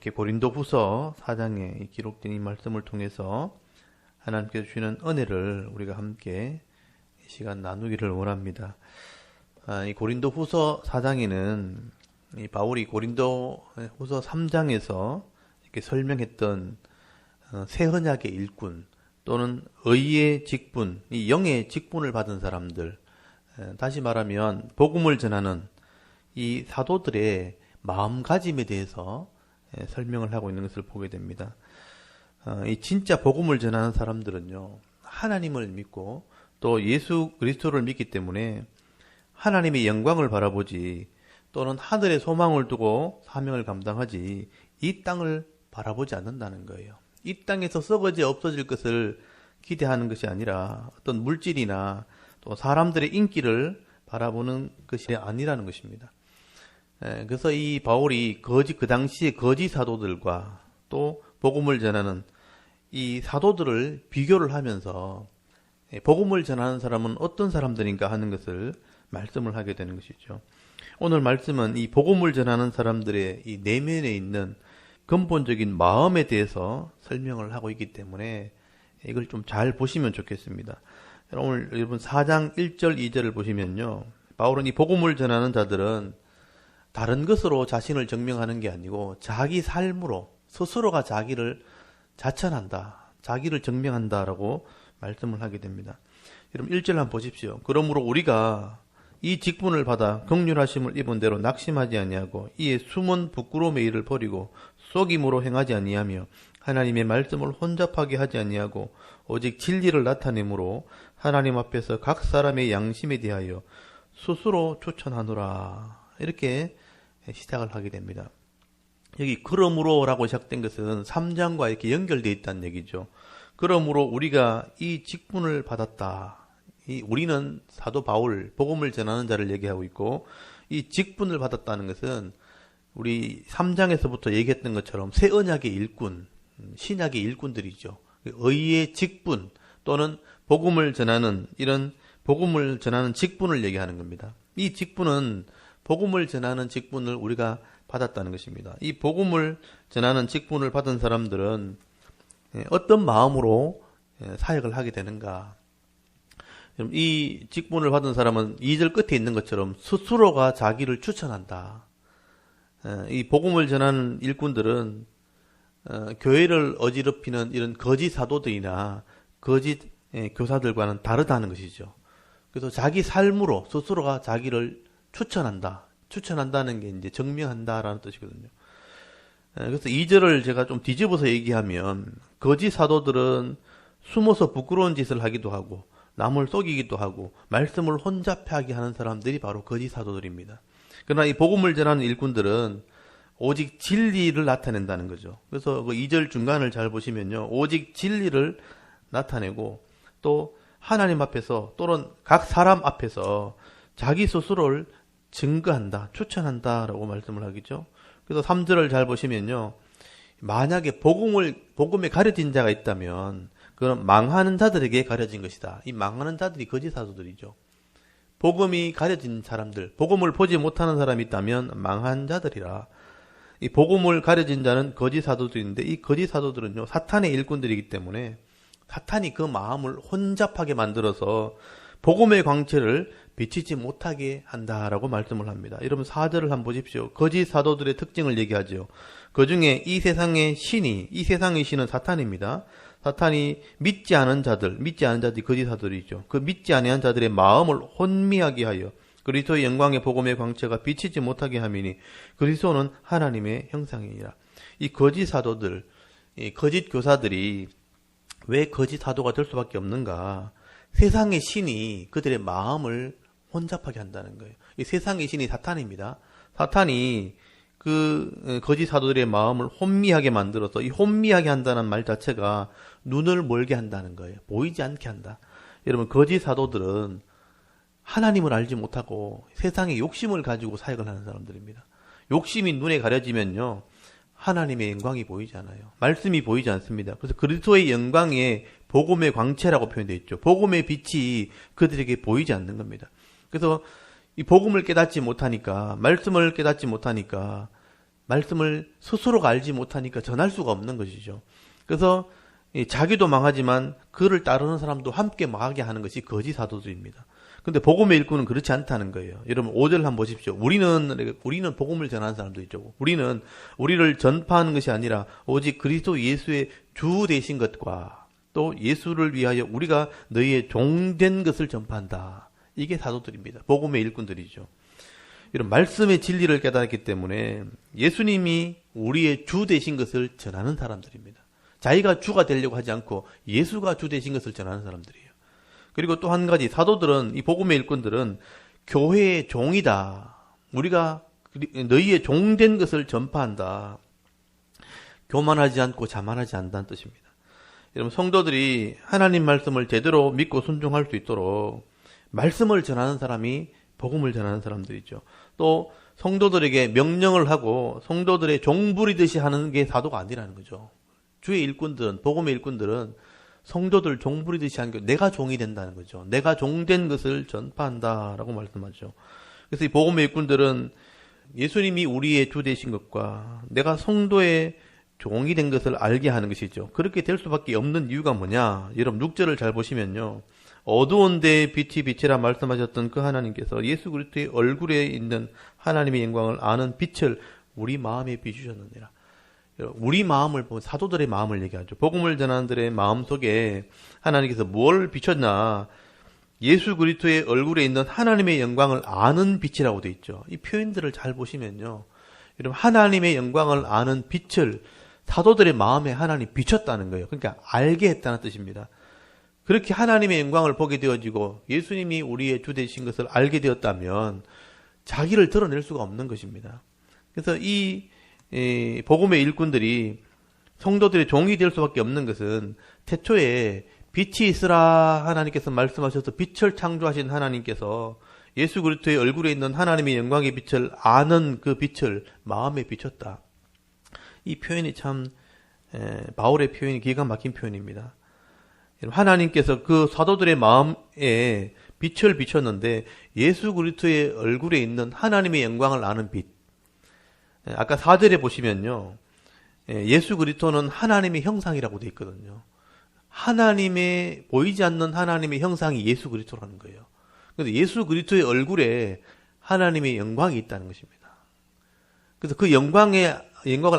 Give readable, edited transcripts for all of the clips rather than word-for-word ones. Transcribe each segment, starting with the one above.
이렇게 고린도후서 4장에 기록된 이 말씀을 통해서 하나님께서 주시는 은혜를 우리가 함께 이 시간 나누기를 원합니다. 이 고린도후서 4장에는 이 바울이 고린도후서 3장에서 이렇게 설명했던 새 언약의 일꾼 또는 의의 직분, 이 영의 직분을 받은 사람들, 다시 말하면 복음을 전하는 이 사도들의 마음가짐에 대해서 설명을 하고 있는 것을 보게 됩니다. 이 진짜 복음을 전하는 사람들은요, 하나님을 믿고 또 예수 그리스도를 믿기 때문에 하나님의 영광을 바라보지, 또는 하늘의 소망을 두고 사명을 감당하지 이 땅을 바라보지 않는다는 거예요. 이 땅에서 썩어져 없어질 것을 기대하는 것이 아니라 어떤 물질이나 또 사람들의 인기를 바라보는 것이 아니라는 것입니다. 그래서 이 바울이 그 당시에 거짓 사도들과 또 복음을 전하는 이 사도들을 비교를 하면서 복음을 전하는 사람은 어떤 사람들인가 하는 것을 말씀을 하게 되는 것이죠. 오늘 말씀은 이 복음을 전하는 사람들의 이 내면에 있는 근본적인 마음에 대해서 설명을 하고 있기 때문에 이걸 좀 잘 보시면 좋겠습니다. 오늘 여러분 4장 1절 2절을 보시면요, 바울은 이 복음을 전하는 자들은 다른 것으로 자신을 증명하는 게 아니고 자기 삶으로 스스로가 자기를 자천한다, 자기를 증명한다라고 말씀을 하게 됩니다. 여러분 1절 한번 보십시오. 그러므로 우리가 이 직분을 받아 긍휼하심을 입은 대로 낙심하지 아니하고 이에 숨은 부끄러움의 일을 버리고 속임으로 행하지 아니하며 하나님의 말씀을 혼잡하게 하지 아니하고 오직 진리를 나타내므로 하나님 앞에서 각 사람의 양심에 대하여 스스로 추천하노라. 이렇게 시작을 하게 됩니다. 여기 그러므로라고 시작된 것은 3장과 이렇게 연결되어 있다는 얘기죠. 그러므로 우리가 이 직분을 받았다. 우리는 사도 바울, 복음을 전하는 자를 얘기하고 있고, 이 직분을 받았다는 것은 우리 3장에서부터 얘기했던 것처럼 새 언약의 일꾼, 신약의 일꾼들이죠. 의의 직분 또는 복음을 전하는, 이런 복음을 전하는 직분을 얘기하는 겁니다. 이 직분은 복음을 전하는 직분을 우리가 받았다는 것입니다. 이 복음을 전하는 직분을 받은 사람들은 어떤 마음으로 사역을 하게 되는가? 이 직분을 받은 사람은 2절 끝에 있는 것처럼 스스로가 자기를 추천한다. 이 복음을 전하는 일꾼들은 교회를 어지럽히는 이런 거짓 사도들이나 거짓 교사들과는 다르다는 것이죠. 그래서 자기 삶으로 스스로가 자기를 추천한다. 추천한다는 게 이제 증명한다라는 뜻이거든요. 그래서 2절을 제가 좀 뒤집어서 얘기하면, 거짓 사도들은 숨어서 부끄러운 짓을 하기도 하고 남을 속이기도 하고 말씀을 혼잡하게 하는 사람들이 바로 거짓 사도들입니다. 그러나 이 복음을 전하는 일꾼들은 오직 진리를 나타낸다는 거죠. 그래서 그 2절 중간을 잘 보시면요, 오직 진리를 나타내고 또 하나님 앞에서 또는 각 사람 앞에서 자기 스스로를 증거한다, 추천한다라고 말씀을 하겠죠. 그래서 3절을 잘 보시면요, 만약에 복음에 가려진 자가 있다면 그건 망하는 자들에게 가려진 것이다. 이 망하는 자들이 거짓 사도들이죠. 복음이 가려진 사람들, 복음을 보지 못하는 사람이 있다면 망한 자들이라. 이 복음을 가려진 자는 거짓 사도들인데, 이 거짓 사도들은요, 사탄의 일꾼들이기 때문에 사탄이 그 마음을 혼잡하게 만들어서 복음의 광채를 비치지 못하게 한다라고 말씀을 합니다. 여러분 4절을 한번 보십시오. 거짓 사도들의 특징을 얘기하죠. 그 중에 이 세상의 신은 사탄입니다. 사탄이 믿지 않은 자들이 거짓 사도들이죠. 그 믿지 아니한 자들의 마음을 혼미하게 하여 그리스도의 영광의 복음의 광채가 비치지 못하게 함이니 그리스도는 하나님의 형상이니라. 이 거짓 사도들, 이 거짓 교사들이 왜 거짓 사도가 될 수밖에 없는가? 세상의 신이 그들의 마음을 혼잡하게 한다는 거예요. 이 세상의 신이 사탄입니다. 사탄이 그 거짓 사도들의 마음을 혼미하게 만들어서, 이 혼미하게 한다는 말 자체가 눈을 멀게 한다는 거예요. 보이지 않게 한다. 여러분, 거짓 사도들은 하나님을 알지 못하고 세상의 욕심을 가지고 사역을 하는 사람들입니다. 욕심이 눈에 가려지면요, 하나님의 영광이 보이지 않아요. 말씀이 보이지 않습니다. 그래서 그리스도의 영광의 복음의 광채라고 표현되어 있죠. 복음의 빛이 그들에게 보이지 않는 겁니다. 그래서 이 복음을 깨닫지 못하니까, 말씀을 깨닫지 못하니까 말씀을 스스로가 알지 못하니까 전할 수가 없는 것이죠. 그래서 자기도 망하지만 그를 따르는 사람도 함께 망하게 하는 것이 거짓 사도들입니다. 근데 복음의 일꾼은 그렇지 않다는 거예요. 여러분 5절 한번 보십시오. 우리는 복음을 전하는 사람들이죠. 우리를 전파하는 것이 아니라 오직 그리스도 예수의 주 되신 것과 또 예수를 위하여 우리가 너희의 종된 것을 전파한다. 이게 사도들입니다. 복음의 일꾼들이죠. 이런 말씀의 진리를 깨달았기 때문에 예수님이 우리의 주 되신 것을 전하는 사람들입니다. 자기가 주가 되려고 하지 않고 예수가 주 되신 것을 전하는 사람들이에요. 그리고 또 한 가지, 사도들은, 이 복음의 일꾼들은 교회의 종이다. 우리가 너희의 종된 것을 전파한다. 교만하지 않고 자만하지 않는다는 뜻입니다. 여러분, 성도들이 하나님 말씀을 제대로 믿고 순종할 수 있도록 말씀을 전하는 사람이 복음을 전하는 사람들이죠. 또 성도들에게 명령을 하고 성도들의 종부리듯이 하는 게 사도가 아니라는 거죠. 주의 일꾼들은, 복음의 일꾼들은 성도들 종부리듯이 하는 게 내가 종이 된다는 거죠. 내가 종된 것을 전파한다라고 말씀하죠. 그래서 이 복음의 일꾼들은 예수님이 우리의 주 되신 것과 내가 성도의 종이 된 것을 알게 하는 것이죠. 그렇게 될 수밖에 없는 이유가 뭐냐? 여러분 6절을 잘 보시면요. 어두운 데에 빛이 빛이라 말씀하셨던 그 하나님께서 예수 그리스도의 얼굴에 있는 하나님의 영광을 아는 빛을 우리 마음에 비추셨느니라. 우리 마음을 보면 사도들의 마음을 얘기하죠. 복음을 전하는 들의 마음 속에 하나님께서 뭘 비췄나? 예수 그리스도의 얼굴에 있는 하나님의 영광을 아는 빛이라고 되어 있죠. 이 표현들을 잘 보시면요. 여러분 하나님의 영광을 아는 빛을 사도들의 마음에 하나님 비췄다는 거예요. 그러니까 알게 했다는 뜻입니다. 그렇게 하나님의 영광을 보게 되어지고 예수님이 우리의 주 되신 것을 알게 되었다면 자기를 드러낼 수가 없는 것입니다. 그래서 이 복음의 일꾼들이 성도들의 종이 될 수밖에 없는 것은 태초에 빛이 있으라 하나님께서 말씀하셔서 빛을 창조하신 하나님께서 예수 그리스도의 얼굴에 있는 하나님의 영광의 빛을 아는 그 빛을 마음에 비췄다. 이 표현이 참 바울의 표현이 기가 막힌 표현입니다. 하나님께서 그 사도들의 마음에 빛을 비췄는데 예수 그리스도의 얼굴에 있는 하나님의 영광을 아는 빛. 아까 4절에 보시면요. 예수 그리스도는 하나님의 형상이라고 되어 있거든요. 하나님의 보이지 않는 하나님의 형상이 예수 그리스도라는 거예요. 그래서 예수 그리스도의 얼굴에 하나님의 영광이 있다는 것입니다. 그래서 그 영광을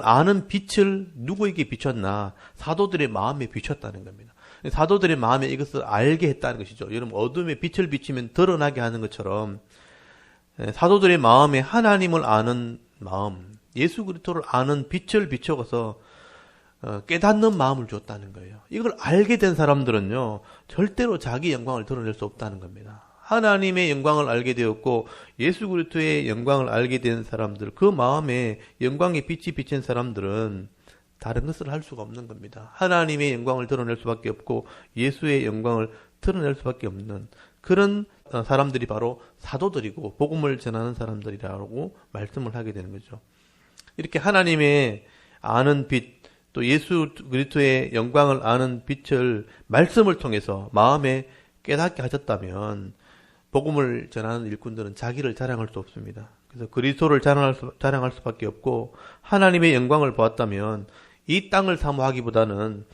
아는 빛을 누구에게 비췄나? 사도들의 마음에 비췄다는 겁니다. 사도들의 마음에 이것을 알게 했다는 것이죠. 여러분 어둠에 빛을 비치면 드러나게 하는 것처럼 사도들의 마음에 하나님을 아는 마음, 예수 그리스도를 아는 빛을 비춰서 깨닫는 마음을 줬다는 거예요. 이걸 알게 된 사람들은요, 절대로 자기 영광을 드러낼 수 없다는 겁니다. 하나님의 영광을 알게 되었고 예수 그리스도의 영광을 알게 된 사람들, 그 마음에 영광의 빛이 비친 사람들은 다른 것을 할 수가 없는 겁니다. 하나님의 영광을 드러낼 수밖에 없고 예수의 영광을 드러낼 수밖에 없는 그런 사람들이 바로 사도들이고 복음을 전하는 사람들이라고 말씀을 하게 되는 거죠. 이렇게 하나님의 아는 빛, 또 예수 그리스도의 영광을 아는 빛을 말씀을 통해서 마음에 깨닫게 하셨다면 복음을 전하는 일꾼들은 자기를 자랑할 수 없습니다. 그래서 그리스도를 자랑할 수밖에 없고 하나님의 영광을 보았다면 이 땅을 사모하기보다는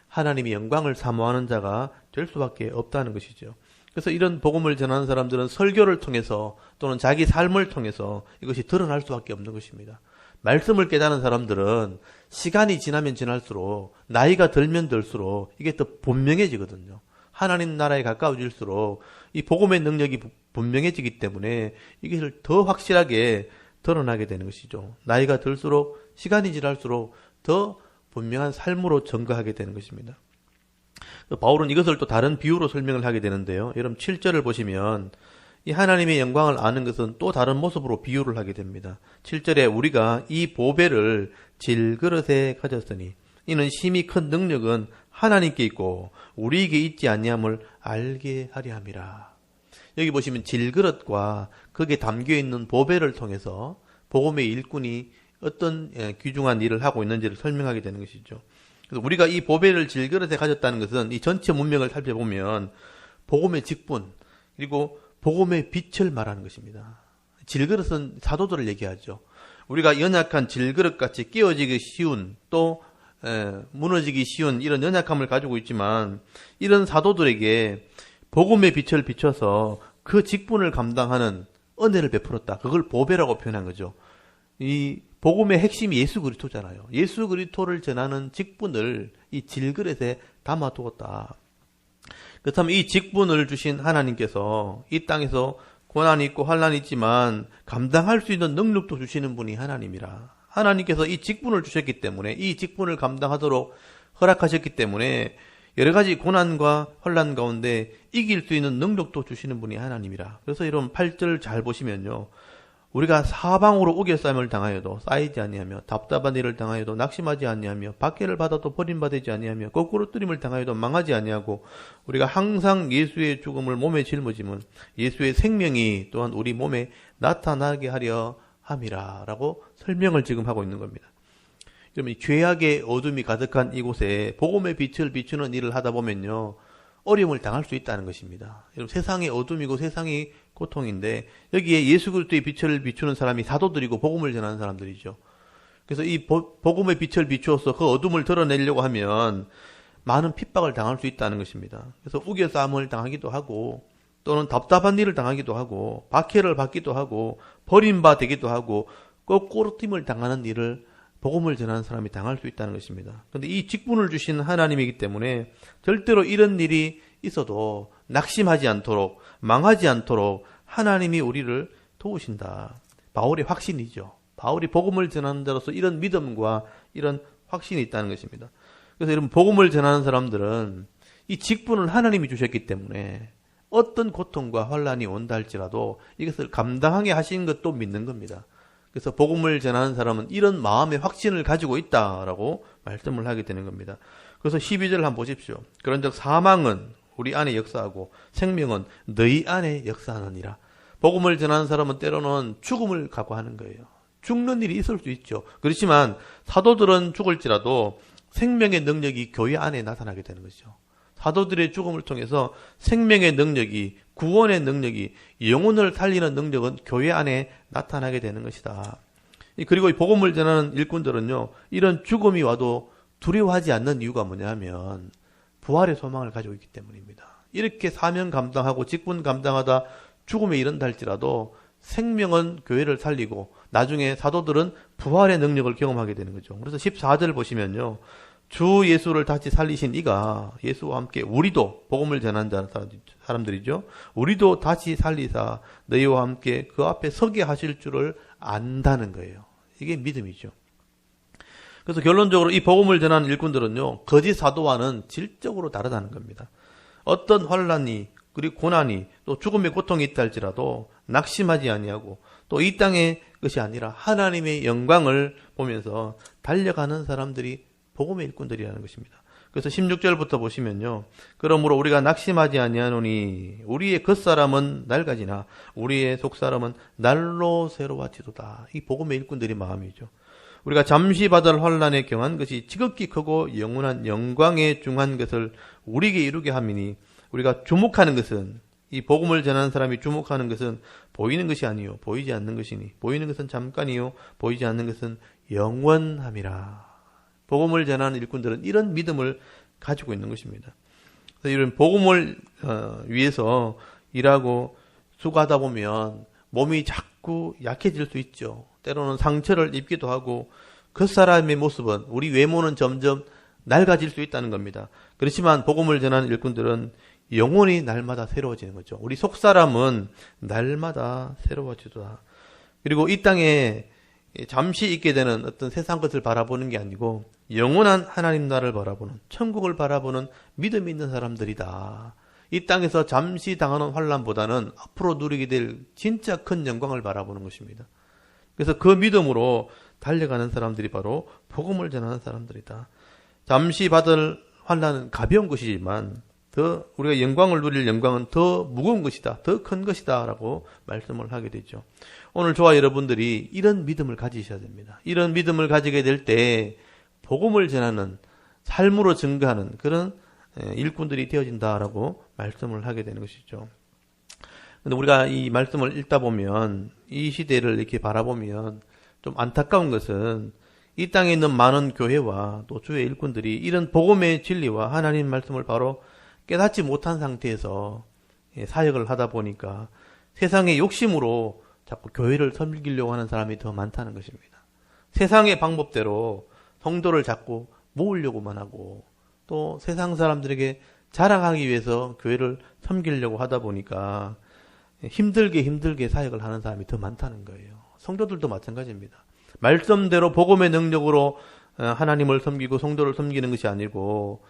하나님의 영광을 사모하는 자가 될 수밖에 없다는 것이죠. 그래서 이런 복음을 전하는 사람들은 설교를 통해서 또는 자기 삶을 통해서 이것이 드러날 수밖에 없는 것입니다. 말씀을 깨닫는 사람들은 시간이 지나면 지날수록 나이가 들면 들수록 이게 더 분명해지거든요. 하나님 나라에 가까워질수록 이 복음의 능력이 분명해지기 때문에 이것을 더 확실하게 드러나게 되는 것이죠. 나이가 들수록 시간이 지날수록 더 분명한 삶으로 증거하게 되는 것입니다. 바울은 이것을 또 다른 비유로 설명을 하게 되는데요. 여러분 7절을 보시면 이 하나님의 영광을 아는 것은 또 다른 모습으로 비유를 하게 됩니다. 7절에 우리가 이 보배를 질그릇에 가졌으니 이는 심히 큰 능력은 하나님께 있고 우리에게 있지 아니함을 알게 하려 함이라. 여기 보시면 질그릇과 거기에 담겨있는 보배를 통해서 복음의 일꾼이 어떤 귀중한 일을 하고 있는지를 설명하게 되는 것이죠. 그래서 우리가 이 보배를 질그릇에 가졌다는 것은 이 전체 문맥을 살펴보면 복음의 직분 그리고 복음의 빛을 말하는 것입니다. 질그릇은 사도들을 얘기하죠. 우리가 연약한 질그릇같이 끼어지기 쉬운 또 무너지기 쉬운 이런 연약함을 가지고 있지만 이런 사도들에게 복음의 빛을 비춰서 그 직분을 감당하는 은혜를 베풀었다. 그걸 보배라고 표현한 거죠. 이 복음의 핵심이 예수 그리스도잖아요. 예수 그리스도를 전하는 직분을 이 질그릇에 담아두었다. 그렇다면 이 직분을 주신 하나님께서 이 땅에서 고난이 있고 환난이 있지만 감당할 수 있는 능력도 주시는 분이 하나님이라. 하나님께서 이 직분을 주셨기 때문에 이 직분을 감당하도록 허락하셨기 때문에 여러 가지 고난과 환난 가운데 이길 수 있는 능력도 주시는 분이 하나님이라. 그래서 이런 8절 잘 보시면요. 우리가 사방으로 우겨싸임을 당하여도 쌓이지 아니하며 답답한 일을 당하여도 낙심하지 아니하며 박해를 받아도 버림받지 아니하며 거꾸로 뜨림을 당하여도 망하지 아니하고 우리가 항상 예수의 죽음을 몸에 짊어짐은 예수의 생명이 또한 우리 몸에 나타나게 하려 함이라 라고 설명을 지금 하고 있는 겁니다. 그러면 죄악의 어둠이 가득한 이곳에 복음의 빛을 비추는 일을 하다 보면요. 어려움을 당할 수 있다는 것입니다. 여러분 세상의 어둠이고 세상이 고통인데 여기에 예수 그리스도의 빛을 비추는 사람이 사도들이고 복음을 전하는 사람들이죠. 그래서 이 복음의 빛을 비추어서 그 어둠을 드러내려고 하면 많은 핍박을 당할 수 있다는 것입니다. 그래서 우겨싸움을 당하기도 하고 또는 답답한 일을 당하기도 하고 박해를 받기도 하고 버림받기도 하고 거꾸로 튀임을 당하는 일을 복음을 전하는 사람이 당할 수 있다는 것입니다. 그런데 이 직분을 주신 하나님이기 때문에 절대로 이런 일이 있어도 낙심하지 않도록 망하지 않도록 하나님이 우리를 도우신다. 바울의 확신이죠. 바울이 복음을 전하는 자로서 이런 믿음과 이런 확신이 있다는 것입니다. 그래서 여러분 복음을 전하는 사람들은 이 직분을 하나님이 주셨기 때문에 어떤 고통과 환난이 온다 할지라도 이것을 감당하게 하신 것도 믿는 겁니다. 그래서 복음을 전하는 사람은 이런 마음의 확신을 가지고 있다라고 말씀을 하게 되는 겁니다. 그래서 12절 한번 보십시오. 그런즉 사망은 우리 안에 역사하고 생명은 너희 안에 역사하느니라. 복음을 전하는 사람은 때로는 죽음을 각오하는 거예요. 죽는 일이 있을 수 있죠. 그렇지만 사도들은 죽을지라도 생명의 능력이 교회 안에 나타나게 되는 것이죠. 사도들의 죽음을 통해서 생명의 능력이, 구원의 능력이, 영혼을 살리는 능력은 교회 안에 나타나게 되는 것이다. 그리고 이 복음을 전하는 일꾼들은요, 이런 죽음이 와도 두려워하지 않는 이유가 뭐냐 하면 부활의 소망을 가지고 있기 때문입니다. 이렇게 사명 감당하고 직분 감당하다 죽음에 이른다 할지라도 생명은 교회를 살리고 나중에 사도들은 부활의 능력을 경험하게 되는 거죠. 그래서 14절 보시면요. 주 예수를 다시 살리신 이가 예수와 함께 우리도 복음을 전하는 사람들이죠. 우리도 다시 살리사 너희와 함께 그 앞에 서게 하실 줄을 안다는 거예요. 이게 믿음이죠. 그래서 결론적으로 이 복음을 전하는 일꾼들은요. 거짓 사도와는 질적으로 다르다는 겁니다. 어떤 환난이 그리고 고난이 또 죽음의 고통이 있다 할지라도 낙심하지 아니하고 또 이 땅의 것이 아니라 하나님의 영광을 보면서 달려가는 사람들이 복음의 일꾼들이라는 것입니다. 그래서 16절부터 보시면요. 그러므로 우리가 낙심하지 아니하노니 우리의 겉사람은 낡아지나 우리의 속사람은 날로 새로워지도다. 이 복음의 일꾼들의 마음이죠. 우리가 잠시 받을 환난에 경한 것이 지극히 크고 영원한 영광에 중한 것을 우리에게 이루게 함이니 우리가 주목하는 것은 이 복음을 전하는 사람이 주목하는 것은 보이는 것이 아니요 보이지 않는 것이니 보이는 것은 잠깐이요 보이지 않는 것은 영원함이라. 복음을 전하는 일꾼들은 이런 믿음을 가지고 있는 것입니다. 그래서 이런 복음을 위해서 일하고 수고하다 보면 몸이 자꾸 약해질 수 있죠. 때로는 상처를 입기도 하고 그 사람의 모습은 우리 외모는 점점 낡아질 수 있다는 겁니다. 그렇지만 복음을 전하는 일꾼들은 영혼이 날마다 새로워지는 거죠. 우리 속사람은 날마다 새로워지도다. 그리고 이 땅에 잠시 있게 되는 어떤 세상 것을 바라보는 게 아니고 영원한 하나님 나라를 바라보는 천국을 바라보는 믿음이 있는 사람들이다. 이 땅에서 잠시 당하는 환난보다는 앞으로 누리게 될 진짜 큰 영광을 바라보는 것입니다. 그래서 그 믿음으로 달려가는 사람들이 바로 복음을 전하는 사람들이다. 잠시 받을 환난은 가벼운 것이지만 더 우리가 영광을 누릴 영광은 더 무거운 것이다. 더 큰 것이다. 라고 말씀을 하게 되죠. 오늘 저와 여러분들이 이런 믿음을 가지셔야 됩니다. 이런 믿음을 가지게 될 때 복음을 전하는 삶으로 증거하는 그런 일꾼들이 되어진다라고 말씀을 하게 되는 것이죠. 근데 우리가 이 말씀을 읽다 보면 이 시대를 이렇게 바라보면 좀 안타까운 것은 이 땅에 있는 많은 교회와 또 주의 일꾼들이 이런 복음의 진리와 하나님 말씀을 바로 깨닫지 못한 상태에서 사역을 하다 보니까 세상의 욕심으로 자꾸 교회를 섬기려고 하는 사람이 더 많다는 것입니다. 세상의 방법대로 성도를 자꾸 모으려고만 하고 또 세상 사람들에게 자랑하기 위해서 교회를 섬기려고 하다 보니까 힘들게 사역을 하는 사람이 더 많다는 거예요. 성도들도 마찬가지입니다. 말씀대로 복음의 능력으로 하나님을 섬기고 성도를 섬기는 것이 아니고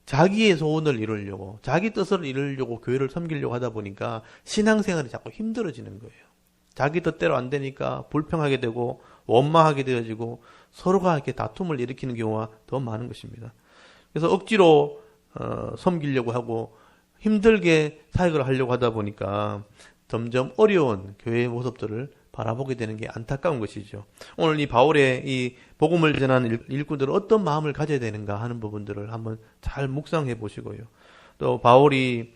자기의 소원을 이루려고 자기 뜻을 이루려고 교회를 섬기려고 하다 보니까 신앙생활이 자꾸 힘들어지는 거예요. 자기 뜻대로 안 되니까 불평하게 되고 원망하게 되어지고 서로가 이렇게 다툼을 일으키는 경우가 더 많은 것입니다. 그래서 억지로 섬기려고 하고 힘들게 사역을 하려고 하다 보니까 점점 어려운 교회의 모습들을 바라보게 되는 게 안타까운 것이죠. 오늘 이 바울의 이 복음을 전하는 일꾼들은 어떤 마음을 가져야 되는가 하는 부분들을 한번 잘 묵상해 보시고요. 또 바울이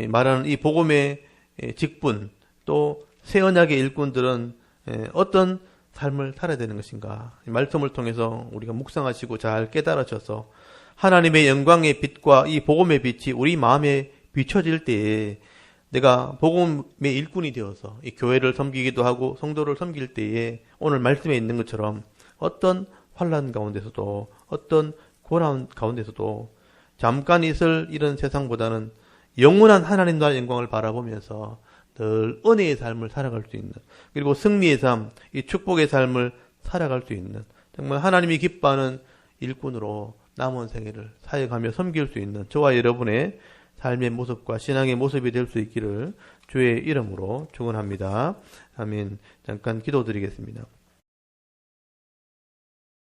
말하는 이 복음의 직분, 또 새 언약의 일꾼들은 어떤 삶을 살아야 되는 것인가. 말씀을 통해서 우리가 묵상하시고 잘 깨달으셔서 하나님의 영광의 빛과 이 복음의 빛이 우리 마음에 비춰질 때에 내가 복음의 일꾼이 되어서 이 교회를 섬기기도 하고 성도를 섬길 때에 오늘 말씀에 있는 것처럼 어떤 환난 가운데서도 어떤 고난 가운데서도 잠깐 있을 이런 세상보다는 영원한 하나님 나라의 영광을 바라보면서 늘 은혜의 삶을 살아갈 수 있는, 그리고 승리의 삶, 이 축복의 삶을 살아갈 수 있는 정말 하나님이 기뻐하는 일꾼으로 남은 생애를 사역하며 섬길 수 있는 저와 여러분의 삶의 모습과 신앙의 모습이 될 수 있기를 주의 이름으로 축원합니다. 아멘. 잠깐 기도드리겠습니다.